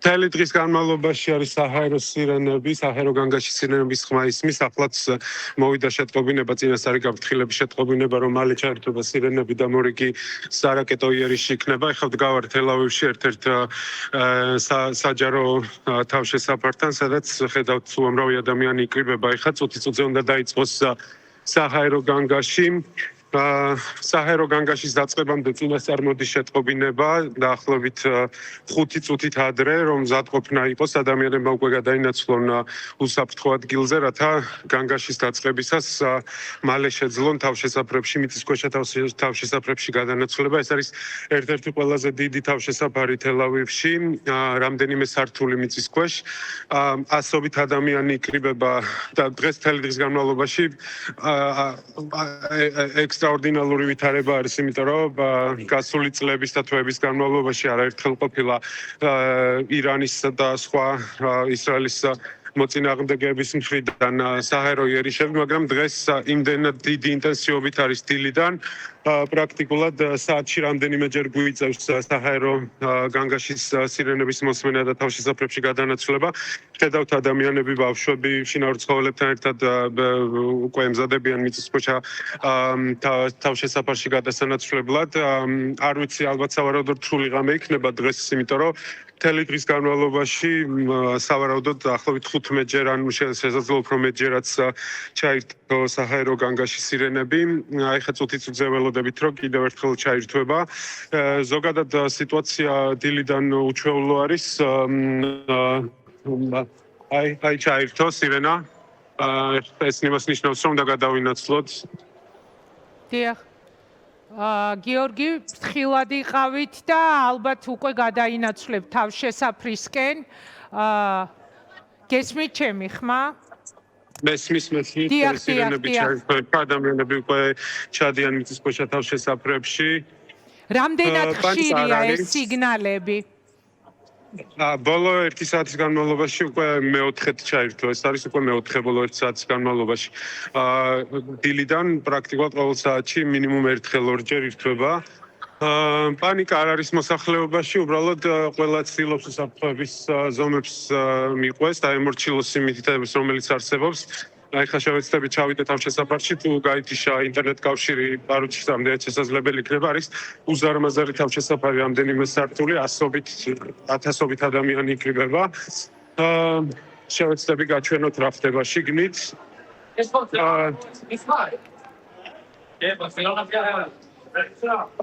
მთელი დღის განმავლობაში არის საჰაერო სირენები, საჰაერო განგაში სირენების ხმა ისმის, ახლაც მოვიდა შეტყობინება, წინასწარი გაფრთხილების შეტყობინება, რომ მალე ჩაერთვება სირენები და მორიგი სარაკეტო იერიში იქნება. ეხლა ვდგავარ თელ-ავივში ერთ-ერთ საჯარო თავშესაფართან, სადაც ხედავთ უამრავი ადამიანი იკრიბება. ეხლა წუთი-წუთზე უნდა დაიწყოს საჰაერო განგაში. საჰაერო განგაშის დაწყებამდე წინასწარ მოდის შეტყობინება დაახლოებით 5 წუთით ადრე, რომ მზადყოფნა იყოს, ადამიანებმა უკვე გადაინაცვლონ უსაფრთხო ადგილზე, რათა განგაშის დაწყებისას მალე შეძლონ თავშესაფრებში, მიწისქვეშა თავშესაფრებში გადანაცვლება. ეს არის ერთ-ერთი ყველაზე დიდი თავშესაფარი თელ-ავივში, რამდენიმე სართული მიწისქვეშ. ასობით ადამიანი იკრიბება და დღეს მთელი დღის განმავლობაში ექსტრაორდინალური ვითარება არის, იმიტომ რომ გასული წლების და თვეების განმავლობაში არაერთხელ ყოფილა ირანისა და სხვა ისრაელის მოწინააღმდეგეების მხრიდან საჰაერო იერიშები, მაგრამ დღეს იმდენად დიდი ინტენსივობით არის დილიდან, პრაქტიკულად საათში რამდენიმეჯერ გვიწევს საჰაერო განგაშის სირენების მოსმენა და თავშესაფრებში გადანაცვლება. ხედავთ ადამიანები, ბავშვები, შინაურ ცხოველებთან ერთად უკვე ემზადებიან მიწისქვეშა თავშესაფარში გადასანაცვლებლად. არ ვიცი, ალბათ სავარაუდოდ რთული ღამე იქნება დღეს, იმიტომ რომ მთელი დღის განმავლობაში სავარაუდოდ ახლობით 15ჯერ, ან შესაძლოა უფრო მეტჯერაც ჩაირთო საჰაერო განგაში სირენები. აი ხა წუთი-წუთზე ველოდებით, რომ კიდევ ერთხელ ჩაირთვება. ზოგადად სიტუაცია დილიდან უჩვეულო არის. აი ჩაირთო სირენა. ეს იმას ნიშნავს, რომ უნდა გადავინაცვლოთ. დიახ. გიორგი, ფრთხილად იყავით და ალბათ უკვე გადაინაცვლებთ თავშესაფრისკენ. გესმით ჩემი ხმა? მესმის სირენები ჩაირთვა, ადამიანები უკვე ჩადიან მიწისქვეშა თავშესაფრებში. რამდენად ხშირია ეს სიგნალები? ბოლო 1 საათის განმავლობაში უკვე მეოთხედ ჩაირთვა. ეს არის უკვე მეოთხე ბოლო 1 საათის განმავლობაში. დილიდან პრაქტიკულად ყოველ საათში მინიმუმ ერთხელ ორჯერ ირთვება. პანიკა არ არის მოსახლეობაში, უბრალოდ ყველა ცდილობს უსაფრთხოების ზომებს მიყვეს და ემორჩილოს იმითითებს, რომელიც არსებობს. აი ხა შევეცდები ჩავიდე თავშესაფარში, თუ გაითიშა ინტერნეტ კავშირი პარუჩის ამდენად შესაძლებელი იქნება, არის უზარმაზარი თავშესაფარი, რამდენიმე სართული, ათასობით ადამიანი იკრიბება. შევეცდები გაჩვენოთ რა ხდება შიგნით.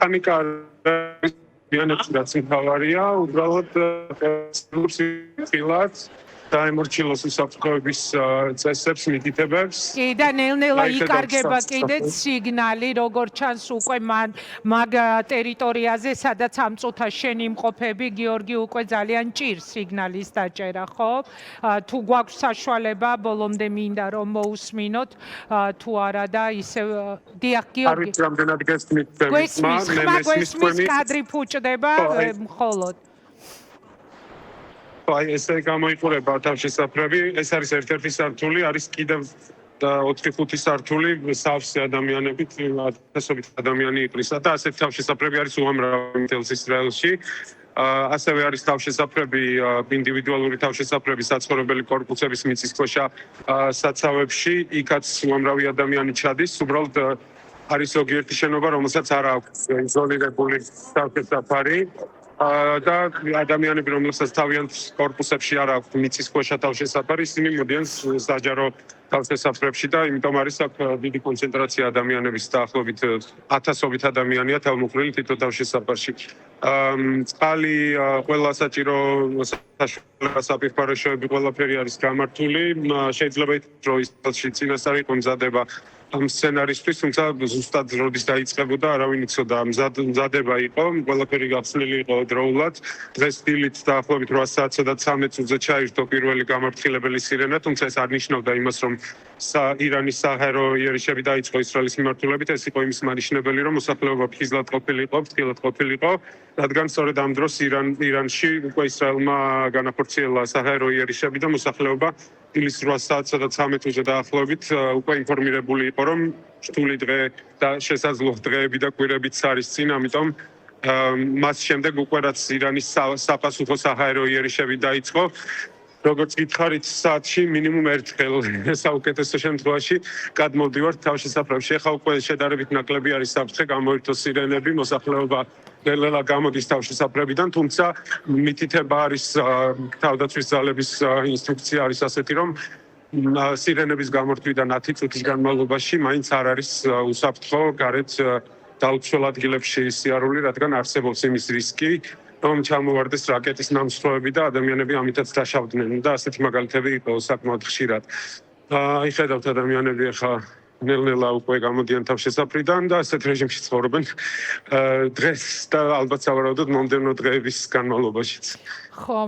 პანიკა რაც მთავარია, უბრალოდ ფილად დაემორჩილოს უსაფრთხოების წესებს, მითითებებს. კი და ნელ-ნელა იკარგება კიდეც სიგნალი, როგორ ჩანს უკვე მაგ ტერიტორიაზე, სადაც ამ წუთას შენ იმყოფები, გიორგი, უკვე ძალიან ჭირს სიგნალის დაჭერა, ხო? თუ გვაქვს საშუალება, ბოლომდე მინდა რომ მოусმინოთ, თუ არა და ისევ დიახ, გიორგი. არ ვიცი, რამდენად გესმით გვესმის კადრი ფუჭდება მხოლოდ. აი ესე გამოიყურება თავშესაფრები, ეს არის ერთ-ერთი სართული, არის კიდევ 4-5 სართული სავსე ადამიანებით, ათასობით ადამიანი იყრისა და ასეთი თავშესაფრები არის უამრავი მთელს ისრაელში. ასევე არის თავშესაფრები, ინდივიდუალური თავშესაფრები საცხოვრებელი კორპუსების მიწისქვეშა საცავებში, იქაც უამრავი ადამიანი ჩადის, უბრალოდ არის ზოგიერთი შენობა, რომელსაც არ აქვს იზოლირებული თავშესაფარი. და ადამიანები, რომელსაც თავიანთ კორპუსებში არ აქვს მიწისქვეშა თავშესაფარი, ისინი მოდიან საჯარო თავშესაფრებში და იმიტომ არის აქ დიდი კონცენტრაცია ადამიანების, დაახლოებით ათასობით ადამიანია თავმოყრილი თითო თავშესაფარში. წყალი, ყველა საჭირო საშუალება, საფირფარო შოები, ყველაფერი არის გამართული. შეიძლება ითქვას, რომ ისრაელში წინასწარ იყო მზადება ამ სცენარისთვის, თუმცა ზუსტად როდის დაიწყებოდა, არავინ იცოდა. მზადება იყო, ყველაფერი გახსნილი იყო დროულად. დღეს დილით დაახლოებით 8 საათსა და 13 წუთზე ჩაირთო პირველი გამართლებელი სირენა, თუმცა ეს არ ნიშნავდა იმას, რომ ირანის საჰაერო იერიშები დაიწყო ისრაელის მიმართულებით. ეს იყო იმის მანიშნებელი, რომ მოსახლეობა ფხიზლად ყოფილიყო, ფრთხილად ყოფილიყო, რადგან სწორედ ამ დროს ირანში უკვე ისრაელმა განახორციელა საჰაერო იერიშები და მოსახლეობა დილის 8 საათსა და 13 წუთზე დაახლოებით უკვე ინფორმირებული იყო, რომ რთული დღე და შესაძლო დღეები და კვირებიც არის წინ, ამიტომ მას შემდეგ უკვე რაც ირანის საპასუხო საჰაერო იერიშები დაიწყო, როგორც გითხარით, საათში მინიმუმ ერთხელ საუკეთესო შემთხვევაში გადმოვდივართ თავშესაფრებში. ეხლა უკვე შედარებით ნაკლები არის საფრთხე, გამოირთო სირენები, მოსახლეობა ნელ-ნელა გამოდის თავშესაფრებიდან, თუმცა მითითება არის თავდაცვის ძალების ინსტრუქცია არის ასეთი, რომ სირენების გამორთვიდან 10 წუთის განმავლობაში მაინც არ არის უსაფრთხო გარეთ დაუცველ ადგილებში სიარული, რადგან არსებობს იმის რისკი, რომ ჩამოვარდეს რაკეტის ნამსხვრევები და ადამიანები ამითაც დაშავდნენ და ასეთი მაგალითები იყო საკმაოდ ხშირად. იხედავთ ადამიანები ახლა ნელ-ნელა უკვე გამოდიან თავშესაფრიდან და ასეთ რეჟიმში ცხოვრობენ დღეს და ალბათ სავარაუდოდ მომდევნო დღეების განმავლობაშიც. ხო